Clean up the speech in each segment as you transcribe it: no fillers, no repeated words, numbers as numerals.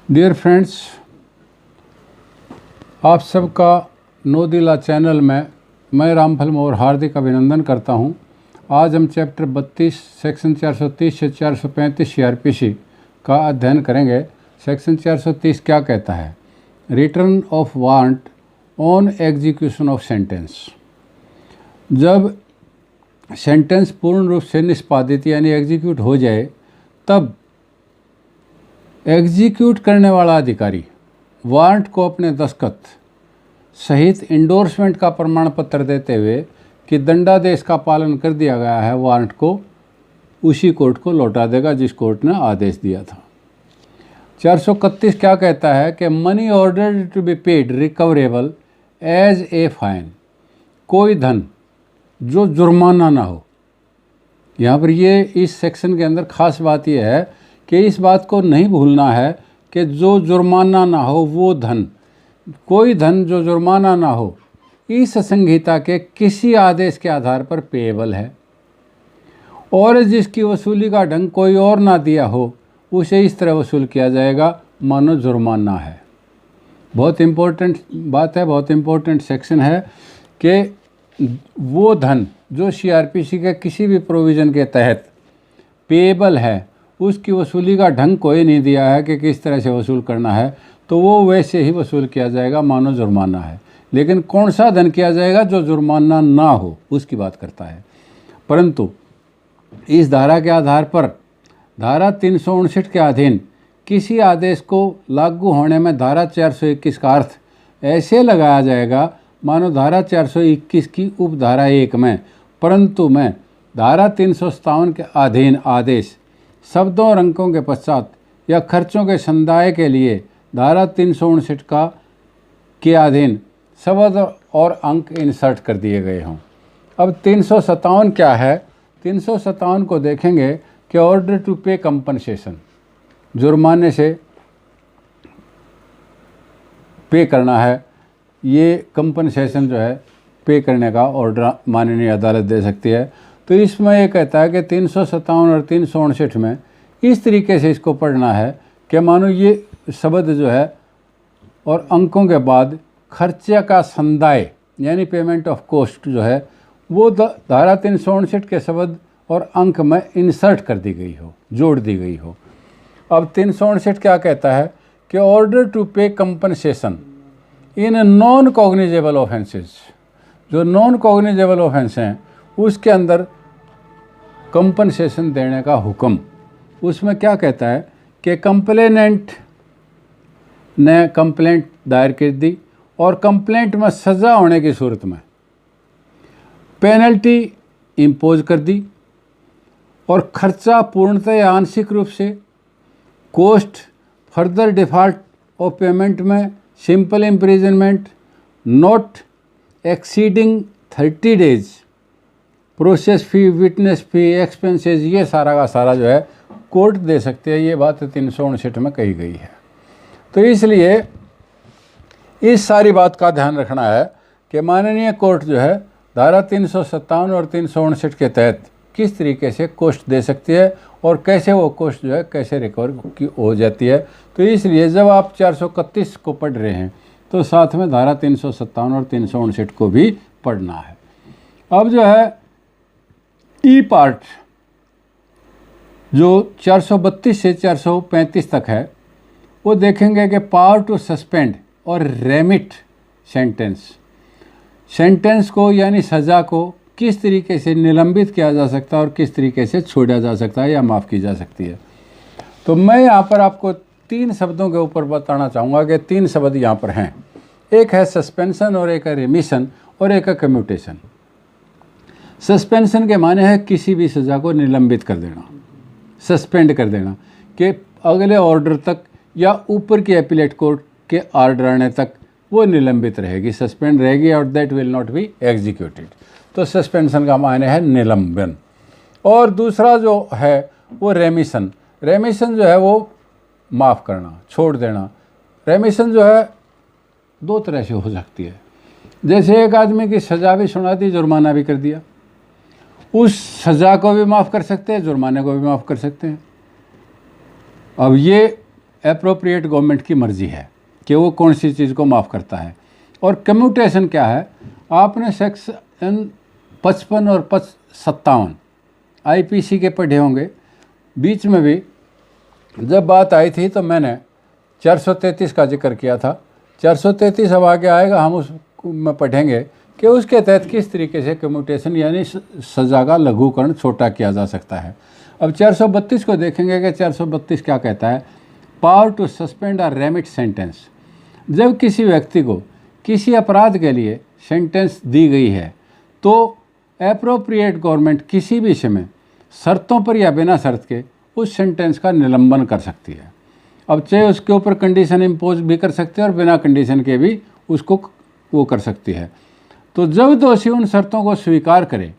Dear friends, आप सबका नौदिला channel में मैं रामफल मोर हार्दिक अभिनंदन करता हूं। आज हम चैप्टर 32 सेक्शन 430 से 435 सीआरपीसी का अध्ययन करेंगे। सेक्शन 430 क्या कहता है? Return of warrant on execution of sentence. जब सेंटेंस पूर्ण रूप से निष्पादित यानी एग्जीक्यूट हो जाए, तब एग्जीक्यूट करने वाला अधिकारी वारंट को अपने दस्तखत सहित इंडोर्समेंट का प्रमाण पत्र देते हुए कि दंडादेश का पालन कर दिया गया है, वारंट को उसी कोर्ट को लौटा देगा जिस कोर्ट ने आदेश दिया था। 431 क्या कहता है कि money ordered to be paid recoverable as a fine. कोई धन जो जुर्माना ना हो। यहाँ पर ये इस सेक्शन के अंदर खास बात यह है कि इस बात को नहीं भूलना है कि जो जुर्माना ना हो वो धन, कोई धन जो जुर्माना ना हो, इस संहिता के किसी आदेश के आधार पर पेएबल है और जिसकी वसूली का ढंग कोई और ना दिया हो, उसे इस तरह वसूल किया जाएगा मानो जुर्माना है। बहुत इम्पोर्टेंट बात है, बहुत इम्पोर्टेंट सेक्शन है कि वो धन जो सीआरपीसी के किसी भी प्रोविज़न के तहत पेएबल है, उसकी वसूली का ढंग कोई नहीं दिया है कि किस तरह से वसूल करना है, तो वो वैसे ही वसूल किया जाएगा मानो जुर्माना है। लेकिन कौन सा धन किया जाएगा जो जुर्माना ना हो, उसकी बात करता है। परंतु इस धारा के आधार पर धारा 359 के अधीन किसी आदेश को लागू होने में धारा 421 का अर्थ ऐसे लगाया जाएगा मानो धारा 421 की उपधारा 1 में परंतु में धारा 357 के अधीन आदेश शब्दों और अंकों के पश्चात या खर्चों के संदाय के लिए धारा 359 का के अधीन शब्द और अंक इंसर्ट कर दिए गए हों। अब 357 क्या है? 357 को देखेंगे कि ऑर्डर टू पे कंपनसेशन, जुर्माने से पे करना है। ये कंपनसेशन जो है पे करने का ऑर्डर माननीय अदालत दे सकती है। तो इसमें ये कहता है कि 357 और 359 में इस तरीके से इसको पढ़ना है कि मानो ये शब्द जो है और अंकों के बाद खर्चे का संदाय यानी पेमेंट ऑफ कॉस्ट जो है वो धारा 359 के शब्द और अंक में इंसर्ट कर दी गई हो, जोड़ दी गई हो। अब 359 क्या कहता है कि ऑर्डर टू पे compensation in non cognizable offences. जो नॉन कॉग्निजेबल ऑफेंस हैं उसके अंदर कंपनसेशन देने का हुक्म। उसमें क्या कहता है कि कंप्लेनेंट ने कंप्लेंट दायर कर दी और कंप्लेंट में सज़ा होने की सूरत में पेनल्टी इम्पोज कर दी और खर्चा पूर्णतः या आंशिक रूप से cost further default of payment में simple imprisonment not exceeding 30 days, process fee, witness fee, expenses, ये सारा का सारा जो है कोर्ट दे सकते हैं। ये बात 359 में कही गई है। तो इसलिए इस सारी बात का ध्यान रखना है कि माननीय कोर्ट जो है धारा 357 और 359 के तहत किस तरीके से कॉस्ट दे सकती है और कैसे वो कॉस्ट जो है कैसे रिकवर की हो जाती है। तो इसलिए जब आप 431 को पढ़ रहे हैं तो साथ में धारा 357 और 359 को भी पढ़ना है। अब जो है ई पार्ट जो 432 से 435 तक है वो देखेंगे कि पावर टू सस्पेंड और रेमिट सेंटेंस को यानी सज़ा को किस तरीके से निलंबित किया जा सकता है और किस तरीके से छोड़ा जा सकता है या माफ़ की जा सकती है। तो मैं यहाँ पर आपको 3 शब्दों के ऊपर बताना चाहूँगा कि 3 शब्द यहाँ पर हैं। एक है सस्पेंशन और एक है रिमिशन और एक है कम्यूटेशन। सस्पेंशन के माने है किसी भी सज़ा को निलंबित कर देना, सस्पेंड कर देना कि अगले ऑर्डर तक या ऊपर की एपीलेट कोर्ट के ऑर्डर आने तक वो निलंबित रहेगी, सस्पेंड रहेगी और that will not be executed. तो सस्पेंशन का माने है निलंबन। और दूसरा जो है वो रेमिशन। रेमिशन जो है वो माफ़ करना, छोड़ देना। रेमिशन जो है 2 तरह से हो सकती है। जैसे एक आदमी की सज़ा भी सुना दी, जुर्माना भी कर दिया, उस सज़ा को भी माफ़ कर सकते हैं, जुर्माने को भी माफ़ कर सकते हैं। अब ये एप्रोप्रिएट गवर्नमेंट की मर्जी है कि वो कौन सी चीज़ को माफ़ करता है। और कम्यूटेशन क्या है, आपने सेक्शन 55 और 57 आईपीसी के पढ़े होंगे। बीच में भी जब बात आई थी तो मैंने 433 का जिक्र किया था। 433 अब आगे आएगा, हम उस में पढ़ेंगे कि उसके तहत किस तरीके से कम्यूटेशन यानी सज़ा का लघुकरण छोटा किया जा सकता है। अब 432 को देखेंगे कि 432 क्या कहता है। पावर टू सस्पेंड और रेमिट सेंटेंस। जब किसी व्यक्ति को किसी अपराध के लिए सेंटेंस दी गई है तो एप्रोप्रिएट गवर्नमेंट किसी भी समय शर्तों पर या बिना शर्त के उस सेंटेंस का निलंबन कर सकती है। अब चाहे उसके ऊपर कंडीशन इम्पोज भी कर सकती है और बिना कंडीशन के भी उसको वो कर सकती है। तो जब दोषी उन शर्तों को स्वीकार करे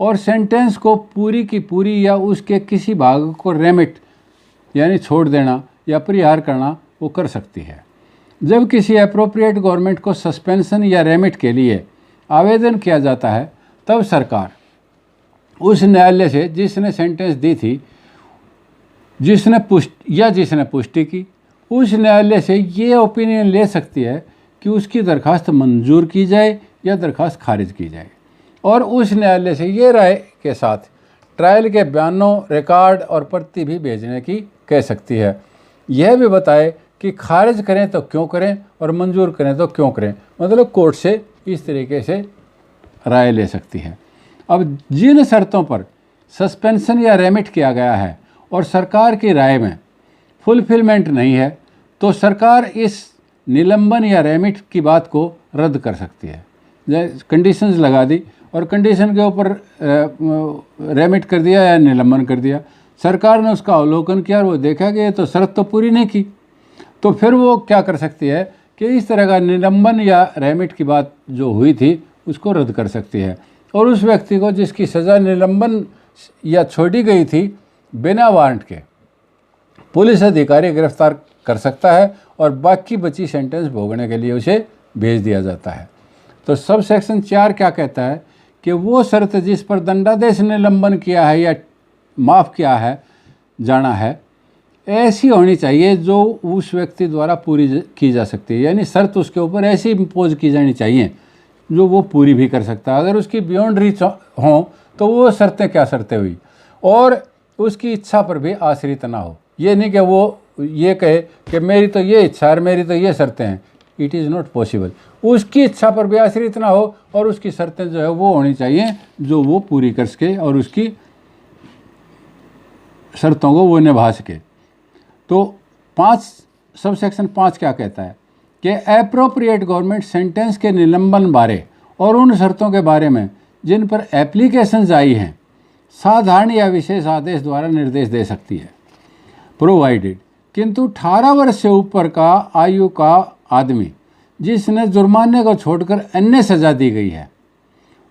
और सेंटेंस को पूरी की पूरी या उसके किसी भाग को रेमिट यानी छोड़ देना या परिहार करना वो कर सकती है। जब किसी एप्रोप्रिएट गवर्नमेंट को सस्पेंशन या रेमिट के लिए आवेदन किया जाता है तब सरकार उस न्यायालय से जिसने सेंटेंस दी थी जिसने पुष्टि की, उस न्यायालय से ये ओपिनियन ले सकती है कि उसकी दरखास्त मंजूर की जाए या दरखास्त खारिज की जाए, और उस न्यायालय से ये राय के साथ ट्रायल के बयानों, रिकॉर्ड और प्रति भी भेजने की कह सकती है। यह भी बताए कि खारिज करें तो क्यों करें और मंजूर करें तो क्यों करें, मतलब कोर्ट से इस तरीके से राय ले सकती है। अब जिन शर्तों पर सस्पेंशन या रेमिट किया गया है और सरकार की राय में फुलफिलमेंट नहीं है तो सरकार इस निलंबन या रेमिट की बात को रद्द कर सकती है। कंडीशंस लगा दी और कंडीशन के ऊपर रेमिट कर दिया या निलंबन कर दिया, सरकार ने उसका अवलोकन किया और वो देखा कि ये तो शर्त तो पूरी नहीं की, तो फिर वो क्या कर सकती है कि इस तरह का निलंबन या रेमिट की बात जो हुई थी उसको रद्द कर सकती है और उस व्यक्ति को जिसकी सज़ा निलंबन या छोड़ी गई थी बिना वारंट के पुलिस अधिकारी गिरफ्तार कर सकता है और बाकी बची सेंटेंस भोगने के लिए उसे भेज दिया जाता है। तो सब सेक्शन 4 क्या कहता है कि वो शर्त जिस पर दंडादेश निलंबन किया है या माफ़ किया है जाना है ऐसी होनी चाहिए जो उस व्यक्ति द्वारा पूरी की जा सकती है, यानी शर्त उसके ऊपर ऐसी इम्पोज की जानी चाहिए जो वो पूरी भी कर सकता है। अगर उसकी बियॉन्ड रीच हों तो वो शर्तें क्या शर्तें हुई और उसकी इच्छा पर भी आश्रित ना हो। ये नहीं कि वो ये कहे कि मेरी तो ये इच्छा है, मेरी तो ये शर्तें हैं, इट इज़ नॉट पॉसिबल। उसकी इच्छा पर भी आश्रित ना हो और उसकी शर्तें जो है वो होनी चाहिए जो वो पूरी कर सके और उसकी शर्तों को वो निभा सके। तो 5 सब सेक्शन 5 क्या कहता है कि एप्रोप्रिएट गवर्नमेंट सेंटेंस के निलंबन बारे और उन शर्तों के बारे में जिन पर एप्लीकेशंस आई हैं साधारण या विशेष आदेश द्वारा निर्देश दे सकती है, प्रोवाइडेड किंतु 18 वर्ष से ऊपर का आयु का आदमी जिसने जुर्माने को छोड़कर अन्य सज़ा दी गई है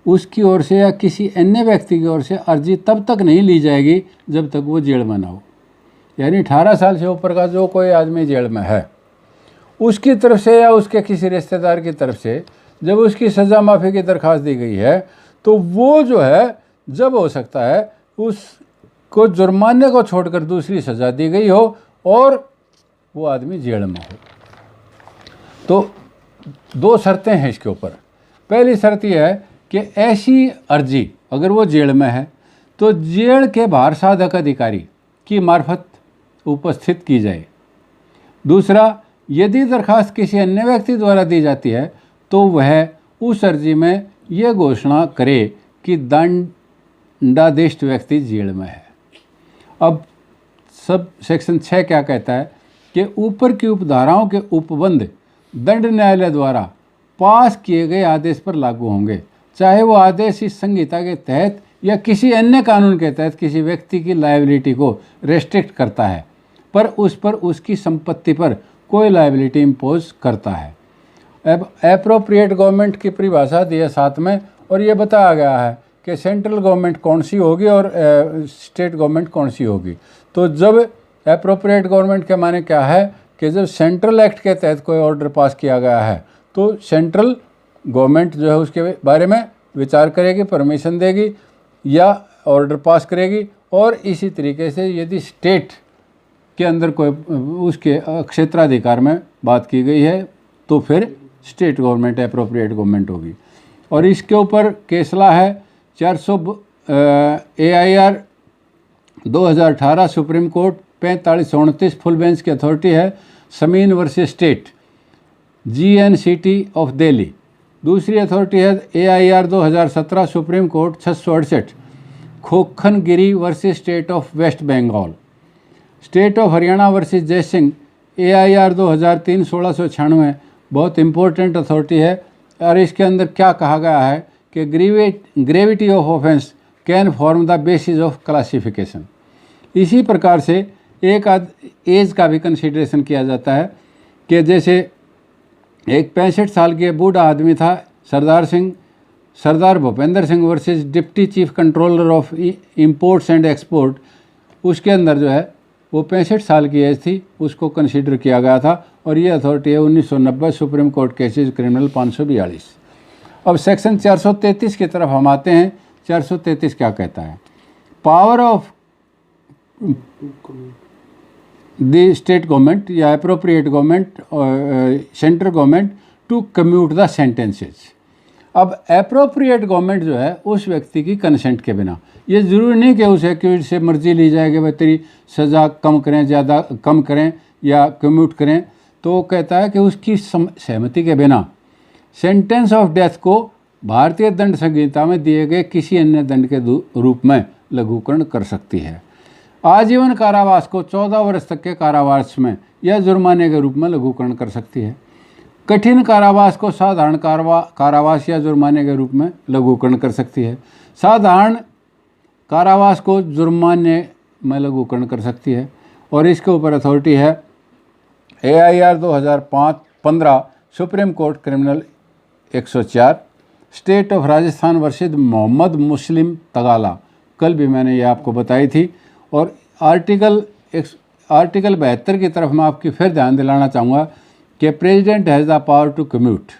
उसकी ओर से या किसी अन्य व्यक्ति की ओर से अर्जी तब तक नहीं ली जाएगी जब तक वो जेल में ना हो। यानी 18 साल से ऊपर का जो कोई आदमी जेल में है उसकी तरफ से या उसके किसी रिश्तेदार की तरफ से जब उसकी सज़ा माफ़ी की दरख्वास्त दी गई है तो वो जो है जब हो सकता है उसको जुर्माने को छोड़कर दूसरी सज़ा दी गई हो और वो आदमी जेल में हो। तो 2 शर्तें हैं इसके ऊपर। पहली शर्त यह है कि ऐसी अर्जी अगर वो जेल में है तो जेल के बाहर साधक अधिकारी की मार्फत उपस्थित की जाए। दूसरा, यदि दरखास्त किसी अन्य व्यक्ति द्वारा दी जाती है तो वह उस अर्जी में यह घोषणा करे कि दंडादेश व्यक्ति जेल में है। अब सब सेक्शन 6 क्या कहता है कि ऊपर की उपधाराओं के उपबंध दंड न्यायालय द्वारा पास किए गए आदेश पर लागू होंगे, चाहे वो आदेश इस संहिता के तहत या किसी अन्य कानून के तहत किसी व्यक्ति की लायबिलिटी को रेस्ट्रिक्ट करता है पर उस पर उसकी संपत्ति पर कोई लायबिलिटी इम्पोज करता है। अब एप्रोप्रिएट गवर्नमेंट की परिभाषा दी है 7 में और ये बताया गया है कि सेंट्रल गवर्नमेंट कौन सी होगी और स्टेट गवर्नमेंट कौन सी होगी। तो जब एप्रोप्रिएट गवर्नमेंट के माने क्या है कि जब सेंट्रल एक्ट के तहत कोई ऑर्डर पास किया गया है तो सेंट्रल गवर्नमेंट जो है उसके बारे में विचार करेगी, परमिशन देगी या ऑर्डर पास करेगी। और इसी तरीके से यदि स्टेट के अंदर कोई उसके क्षेत्राधिकार में बात की गई है तो फिर स्टेट गवर्नमेंट एप्रोप्रिएट गवर्नमेंट होगी। और इसके ऊपर केसला है 400 AIR 2018 supreme court 4529 full bench की अथॉरिटी है, समीन versus state GNCT of Delhi. दूसरी अथॉरिटी है AIR 2017 सुप्रीम कोर्ट 668 खोखनगिरी versus state of West Bengal. State of Haryana versus Jaisingh AIR 2003 1696 बहुत इम्पोर्टेंट अथॉरिटी है। और इसके अंदर क्या कहा गया है कि gravity of offence can form the basis of classification. इसी प्रकार से एक एज का भी कंसिडरेशन किया जाता है कि जैसे एक 65 साल के बूढ़ा आदमी था Sardar Bhupendra Singh versus deputy chief controller of imports and export, उसके अंदर जो है वो 65 साल की एज थी, उसको कंसीडर किया गया था। और ये अथॉरिटी है 1990 सुप्रीम कोर्ट केसेस क्रिमिनल 542। अब सेक्शन 433 की तरफ हम आते हैं। 433 क्या कहता है? Power of the state government या appropriate government central government to commute the sentences. अब अप्रोप्रिएट गवर्नमेंट जो है उस व्यक्ति की कंसेंट के बिना, ये ज़रूरी नहीं कि उसे कि उससे मर्जी ली जाएगी भाई तेरी सज़ा कम करें, ज़्यादा कम करें या कम्यूट करें, तो वो कहता है कि उसकी सहमति के बिना सेंटेंस ऑफ डेथ को भारतीय दंड संहिता में दिए गए किसी अन्य दंड के रूप में लघुकरण कर सकती है। आजीवन कारावास को 14 वर्ष तक के कारावास में या जुर्माने के रूप में लघुकरण कर सकती है। कठिन कारावास को साधारण कारावास या जुर्माने के रूप में लघुकरण कर सकती है। साधारण कारावास को जुर्माने में लघुकरण कर सकती है। और इसके ऊपर अथॉरिटी है AIR 2015 supreme court criminal 104 state of Rajasthan versus Mohammad Muslim Tagala, कल भी मैंने ये आपको बताई थी। और आर्टिकल 72 की तरफ मैं आपकी फिर ध्यान दिलाना चाहूँगा कि president has the power to commute,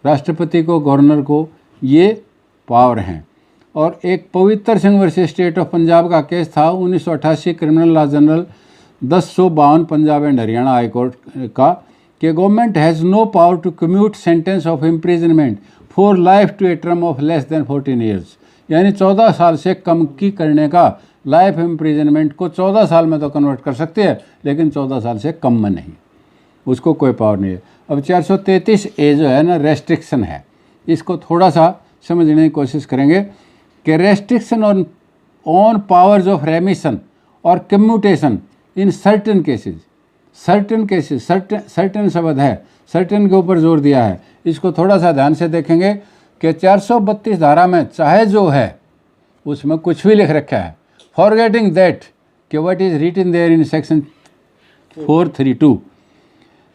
राष्ट्रपति को गवर्नर को ये पावर हैं। और एक पवित्र Singh versus state of Punjab का केस था 1988 criminal law general 1052 Punjab and Haryana high court का कि government has no power to commute sentence of imprisonment for life to a term of less than 14 years. यानी 14 साल से कम की करने का लाइफ इम्प्रिजनमेंट को 14 साल में तो कन्वर्ट कर सकती है, लेकिन 14 साल से कम में नहीं, उसको कोई पावर नहीं है। अब 433 ए जो है ना रेस्ट्रिक्शन है, इसको थोड़ा सा समझने की कोशिश करेंगे कि restriction on powers of remission और commutation in certain cases, certain शब्द है, सर्टेन के ऊपर जोर दिया है। इसको थोड़ा सा ध्यान से देखेंगे कि 432 धारा में चाहे जो है उसमें कुछ भी लिख रखा है, फॉरगेटिंग दैट कि what is written there in section 432।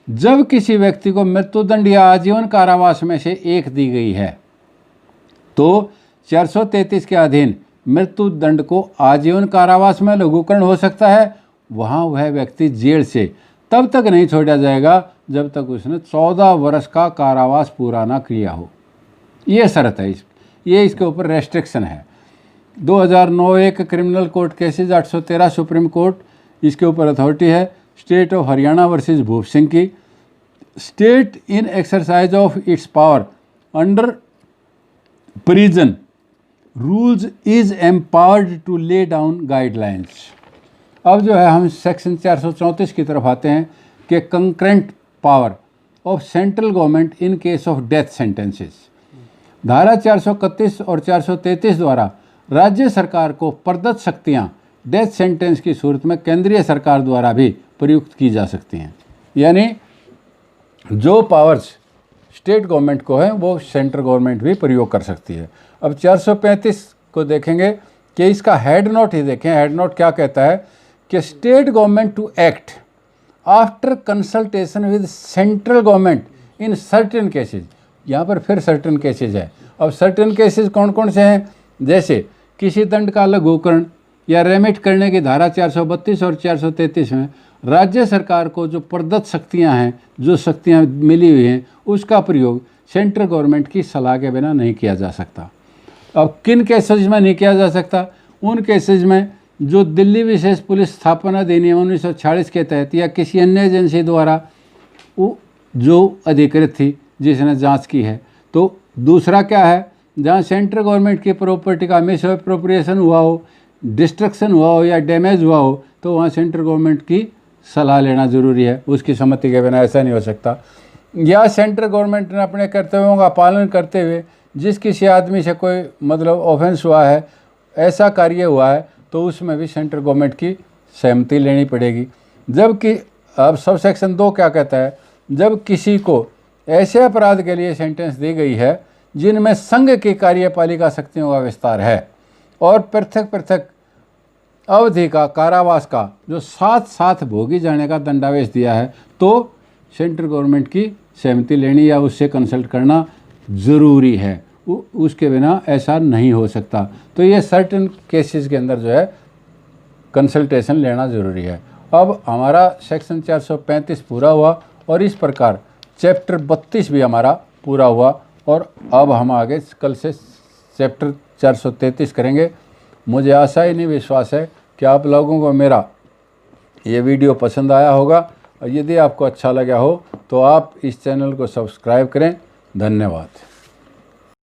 जब किसी व्यक्ति को मृत्युदंड या आजीवन कारावास में से एक दी गई है तो 433 के अधीन मृत्युदंड को आजीवन कारावास में लघुकरण हो सकता है। वहाँ वह व्यक्ति जेल से तब तक नहीं छोड़ा जाएगा जब तक उसने 14 वर्ष का कारावास पूरा ना किया हो। ये शर्त है, ये इसके ऊपर रेस्ट्रिक्शन है। 2009 एक criminal court cases 813 supreme court, इसके ऊपर अथॉरिटी है state of Haryana versus Bhup Singh की। State in exercise of its power under prison rules is empowered to lay down guidelines. अब जो है हम सेक्शन 434 की तरफ आते हैं कि concurrent power of central government in case of death sentences. धारा 431 और 433 द्वारा राज्य सरकार को प्रदत्त शक्तियाँ डेथ सेंटेंस की सूरत में केंद्रीय सरकार द्वारा भी प्रयुक्त की जा सकती हैं। यानी जो पावर्स स्टेट गवर्नमेंट को है वो सेंट्रल गवर्नमेंट भी प्रयोग कर सकती है। अब 435 को देखेंगे कि इसका हेड नोट ही देखें। हेड नोट क्या कहता है कि state government to act after consultation with central government in certain cases. यहाँ पर फिर सर्टेन केसेज है। अब सर्टेन केसेज कौन कौन से हैं? जैसे किसी दंड का लघुकरण या रेमिट करने की धारा 432 और 433 में राज्य सरकार को जो प्रदत्त शक्तियाँ हैं, जो शक्तियाँ मिली हुई हैं, उसका प्रयोग सेंट्रल गवर्नमेंट की सलाह के बिना नहीं किया जा सकता। अब किन केसेज में नहीं किया जा सकता? उन केसेज में जो दिल्ली विशेष पुलिस स्थापना अधिनियम 1946 के तहत या किसी अन्य एजेंसी द्वारा जो अधिकृत थी जिसने जांच की है। तो दूसरा क्या है, जहां सेंट्रल गवर्नमेंट की प्रॉपर्टी का मिस अप्रोप्रिएशन हुआ हो, डिस्ट्रक्शन हुआ हो या डैमेज हुआ हो, तो वहाँ सेंट्रल गवर्नमेंट की सलाह लेना ज़रूरी है, उसकी सहमति के बिना ऐसा नहीं हो सकता। या सेंट्रल गवर्नमेंट ने अपने कर्तव्यों का पालन करते हुए जिस किसी आदमी से कोई मतलब ऑफेंस हुआ है, ऐसा कार्य हुआ है, तो उसमें भी सेंट्रल गवर्नमेंट की सहमति लेनी पड़ेगी। जबकि अब सब सेक्शन 2 क्या कहता है, जब किसी को ऐसे अपराध के लिए सेंटेंस दी गई है जिनमें संघ की कार्यपालिका शक्तियों का विस्तार है और पृथक पृथक अवधि का कारावास का जो साथ साथ भोगी जाने का दंडावेश दिया है, तो सेंट्रल गवर्नमेंट की सहमति लेनी या उससे कंसल्ट करना ज़रूरी है, उसके बिना ऐसा नहीं हो सकता। तो ये सर्टेन केसेस के अंदर जो है कंसल्टेशन लेना ज़रूरी है। अब हमारा सेक्शन 435 पूरा हुआ और इस प्रकार चैप्टर 32 भी हमारा पूरा हुआ और अब हम आगे कल से चैप्टर 433 करेंगे। मुझे आशा ही नहीं विश्वास है कि आप लोगों को मेरा ये वीडियो पसंद आया होगा और यदि आपको अच्छा लगा हो तो आप इस चैनल को सब्सक्राइब करें। धन्यवाद।